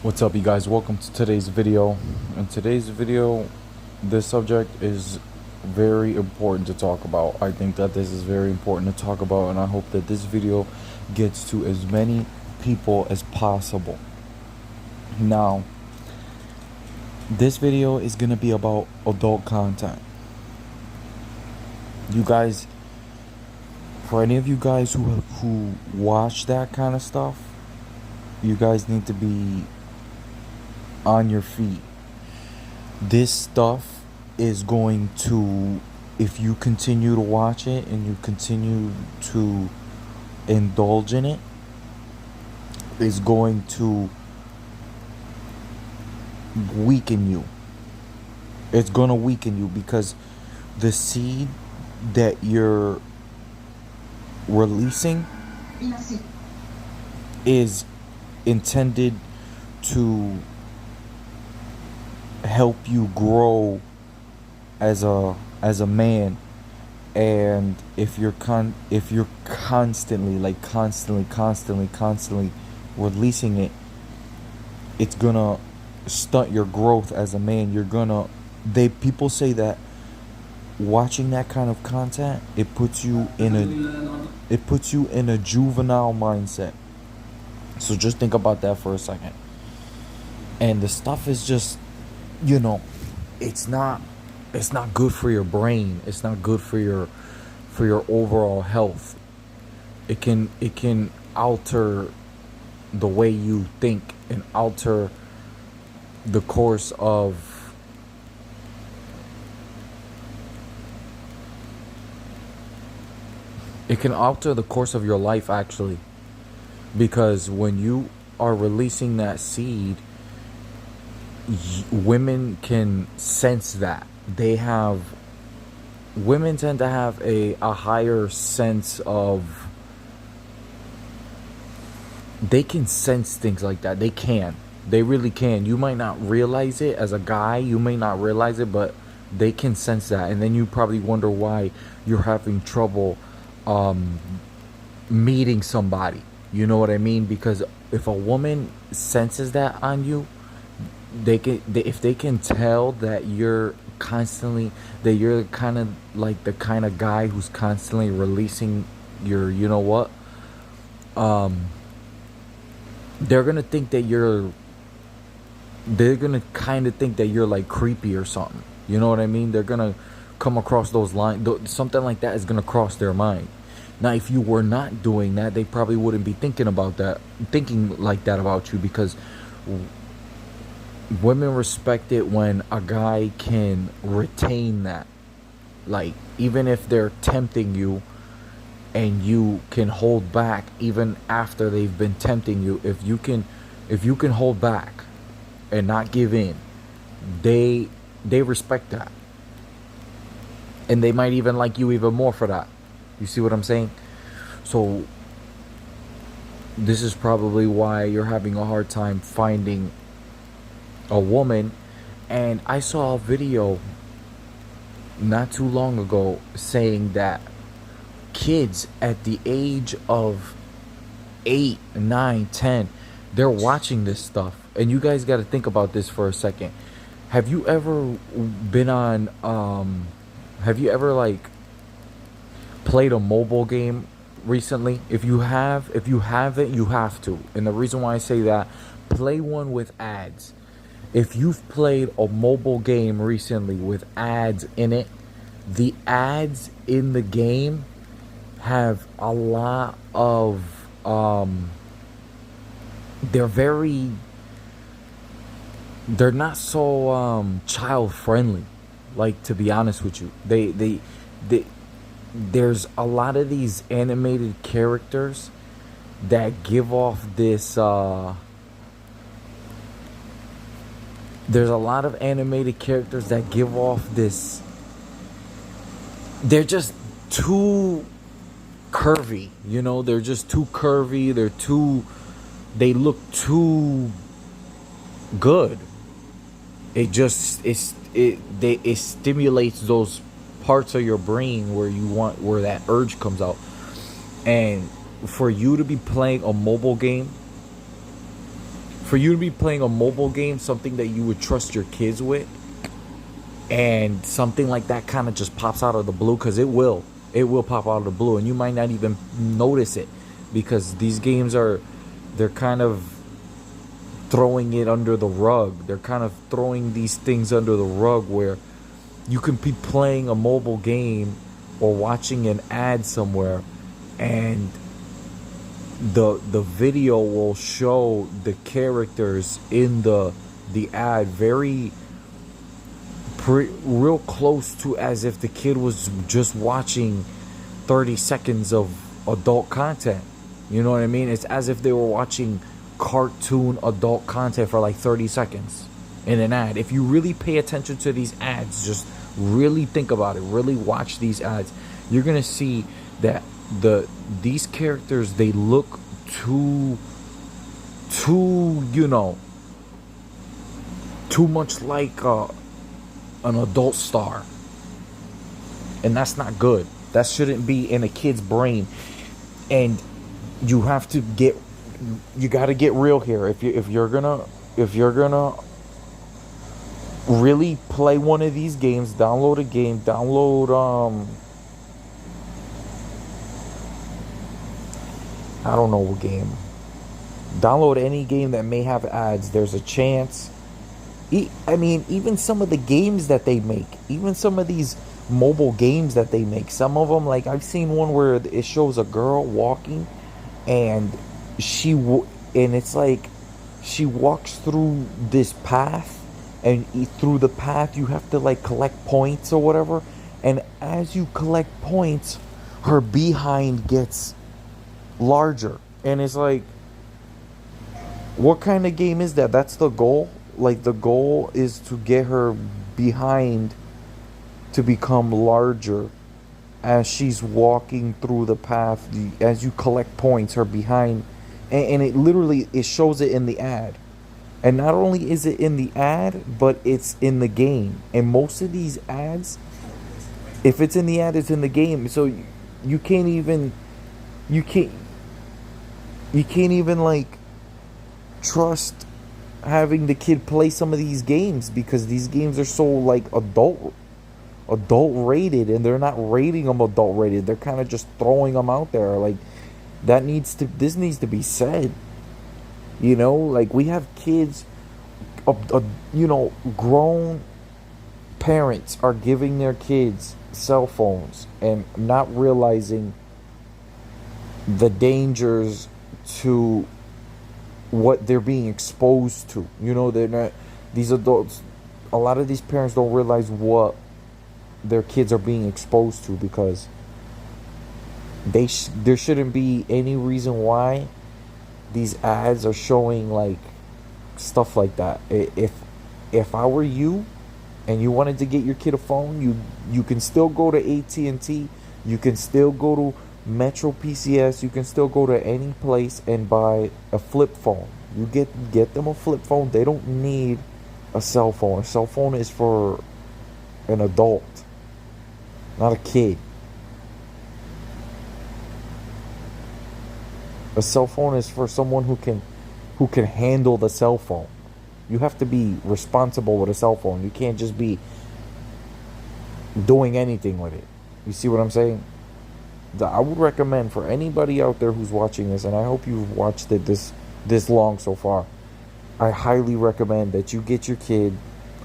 What's up, you guys? Welcome to today's video. In today's video, this subject is very important to talk about. I think that this is very important to talk about, and I hope that this video gets to as many people as possible. Now, this video is going to be about adult content. You guys, for any of you guys who watch that kind of stuff, you guys need to be on your feet. This stuff is going to, if you continue to watch it and you continue to indulge in it, is going to weaken you. It's going to weaken you because the seed that you're releasing is intended to help you grow as a man. And if you're constantly releasing it, it's gonna stunt your growth as a man. People say that watching that kind of content, it puts you in a juvenile mindset. So just think about that for a second. And the stuff is just, it's not good for your brain. It's not good for your overall health. It can alter the way you think and alter the course of your life, actually. Because when you are releasing that seed, women can sense that. Women tend to have a higher sense of, they can sense things like that. They really can. You might not realize it as a guy, but they can sense that. And then you probably wonder why you're having trouble meeting somebody. You know what I mean? Because if a woman senses that on you, if they can tell that you're kind of like the kind of guy who's constantly releasing your, they're gonna kind of think that you're like creepy or something. You know what I mean? They're gonna come across those lines. Something like that is gonna cross their mind. Now, if you were not doing that, they probably wouldn't be thinking like that about you, because women respect it when a guy can retain that. Like, even if they're tempting you and you can hold back even after they've been tempting you, if you can hold back and not give in, they respect that. And they might even like you even more for that. You see what I'm saying? So this is probably why you're having a hard time finding a woman. And I saw a video not too long ago saying that kids at the age of 8, 9, 10, they're watching this stuff. And you guys got to think about this for a second. Have you ever been on played a mobile game recently? If you haven't, you have to. And the reason why I say that, play one with ads. If you've played a mobile game recently with ads in it, the ads in the game have a lot of they're not so child friendly, like, to be honest with you. There's a lot of these animated characters that give off this they're just too curvy, they're just too curvy, they look too good. It stimulates those parts of your brain where that urge comes out. And for you to be playing a mobile game For you to be playing a mobile game, something that you would trust your kids with, and something like that kind of just pops out of the blue, because it will pop out of the blue, and you might not even notice it, because these games they're kind of throwing it under the rug. They're kind of throwing these things under the rug, where you can be playing a mobile game or watching an ad somewhere, and the video will show the characters in the ad real close to as if the kid was just watching 30 seconds of adult content. You know what I mean? It's as if they were watching cartoon adult content for like 30 seconds in an ad. If you really pay attention to these ads, just really think about it, really watch these ads, you're gonna see that these characters, they look too too much like an adult star, and that's not good. That shouldn't be in a kid's brain. And you got to get real here. If you're gonna really play one of these games, download a game, I don't know what game. Download any game that may have ads. There's a chance. I mean, even some of the games that they make, even some of these mobile games that they make, some of them, like I've seen one where it shows a girl walking, and it's like she walks through this path, and through the path you have to like collect points or whatever, and as you collect points, her behind gets larger, and it's like, what kind of game is that? That's the goal. Like, the goal is to get her behind to become larger as she's walking through the path. As you collect points, her behind, and it shows it in the ad. And not only is it in the ad, but it's in the game. And most of these ads, if it's in the ad, it's in the game. So you can't even like trust having the kid play some of these games, because these games are so like adult rated, and they're not rating them adult rated. They're kind of just throwing them out there. Like, this needs to be said. Like, we have kids, grown parents are giving their kids cell phones and not realizing the dangers to what they're being exposed to. They're not, these adults, a lot of these parents don't realize what their kids are being exposed to, because there shouldn't be any reason why these ads are showing like stuff like that. If I were you and you wanted to get your kid a phone, you can still go to AT&T, you can still go to Metro PCS, you can still go to any place and buy a flip phone. You get them a flip phone. They don't need a cell phone. A cell phone is for an adult, not a kid. A cell phone is for someone who can handle the cell phone. You have to be responsible with a cell phone. You can't just be doing anything with it. You see what I'm saying? I would recommend, for anybody out there who's watching this, and I hope you've watched it this long so far, I highly recommend that you get your kid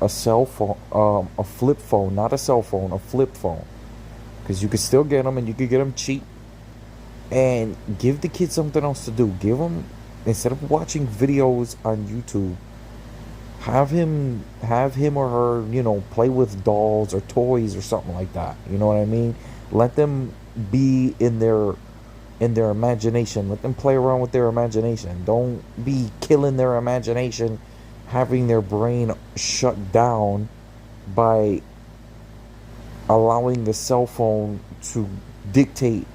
a cell phone, a flip phone, not a cell phone, a flip phone, because you can still get them, and you can get them cheap. And give the kid something else to do. Give him, instead of watching videos on YouTube, have him or her, play with dolls or toys or something like that. You know what I mean? Let them be in their imagination. Let them play around with their imagination. Don't be killing their imagination, having their brain shut down by allowing the cell phone to dictate.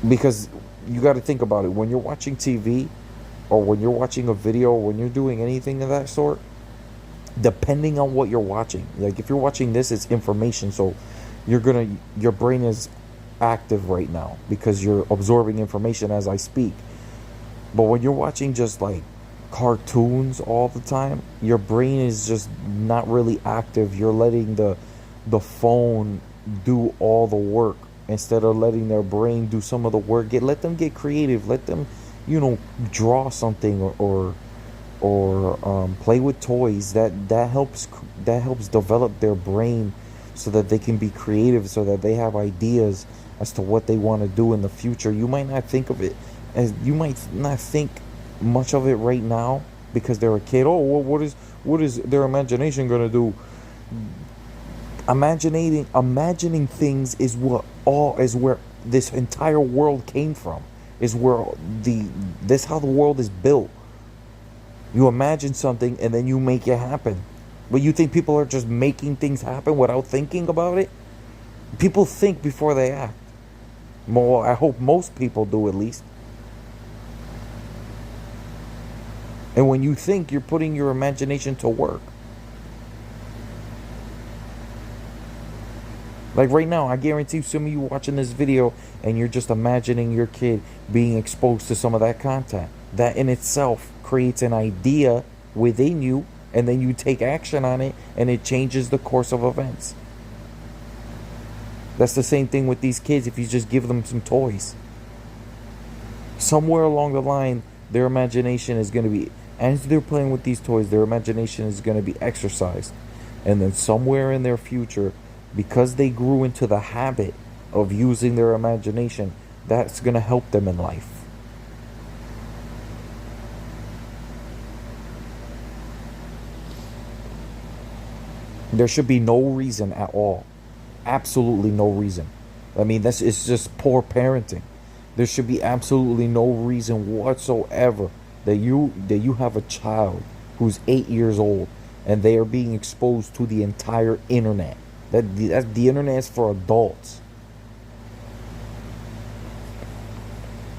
Because you got to think about it. When you're watching TV, or when you're watching a video, or when you're doing anything of that sort, depending on what you're watching, like if you're watching this, it's information, so your brain is active right now because you're absorbing information as I speak. But when you're watching just like cartoons all the time, your brain is just not really active. You're letting the phone do all the work instead of letting their brain do some of the work. Let them get creative. Let them, draw something, or play with toys. That helps develop their brain so that they can be creative, so that they have ideas as to what they want to do in the future. You might not think much of it right now because they're a kid. Oh, well, what is their imagination gonna do? Imagining things is where this entire world came from. Is where this how the world is built. You imagine something and then you make it happen. But you think people are just making things happen without thinking about it? People think before they act. Well, I hope most people do, at least. And when you think, you're putting your imagination to work. Like right now, I guarantee some of you watching this video and you're just imagining your kid being exposed to some of that content. That in itself creates an idea within you, and then you take action on it, and it changes the course of events. That's the same thing with these kids if you just give them some toys. Somewhere along the line, their imagination is going to be, as they're playing with these toys, their imagination is going to be exercised. And then somewhere in their future, because they grew into the habit of using their imagination, that's going to help them in life. There should be no reason at all. Absolutely no reason. I mean, it's just poor parenting. There should be absolutely no reason whatsoever that you have a child who's 8 years old and they are being exposed to the entire internet. The internet is for adults.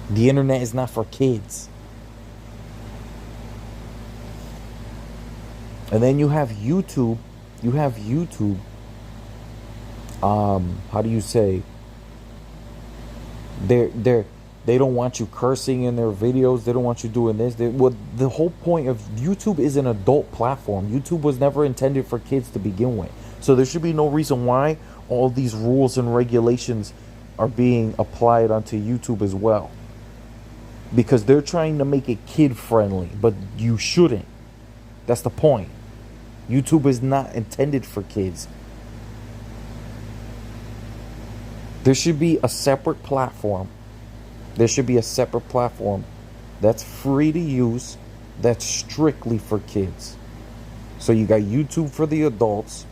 The internet is not for kids. And then you have YouTube. How do you say? They don't want you cursing in their videos. They don't want you doing this. The whole point of YouTube is an adult platform. YouTube was never intended for kids to begin with. So there should be no reason why all these rules and regulations are being applied onto YouTube as well. Because they're trying to make it kid friendly, but you shouldn't. That's the point. YouTube is not intended for kids. There should be a separate platform. There should be a separate platform that's free to use, that's strictly for kids. So you got YouTube for the adults,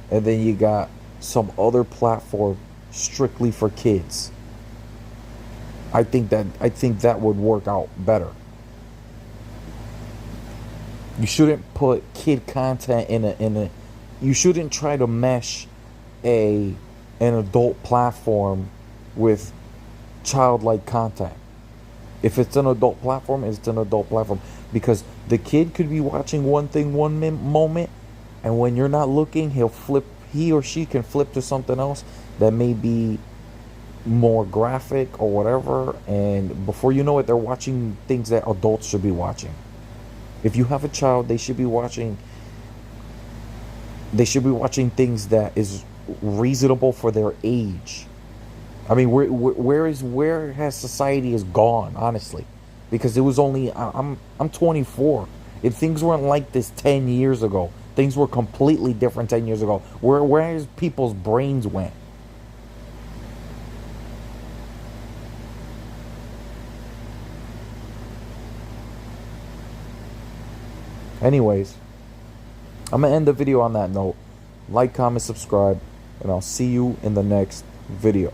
and then you got some other platform strictly for kids. I think that would work out better. You shouldn't put kid content in a you shouldn't try to mesh an adult platform with childlike content. If it's an adult platform, it's an adult platform, because the kid could be watching one thing moment, and when you're not looking, he or she can flip to something else that may be more graphic or whatever, and before you know it, they're watching things that adults should be watching. If you have a child, they should be watching things that is reasonable for their age. I mean, where has society has gone, honestly? Because it was only I'm 24. If things weren't like this 10 years ago, things were completely different 10 years ago. Where has people's brains went? Anyways, I'm going to end the video on that note. Like, comment, subscribe, and I'll see you in the next video.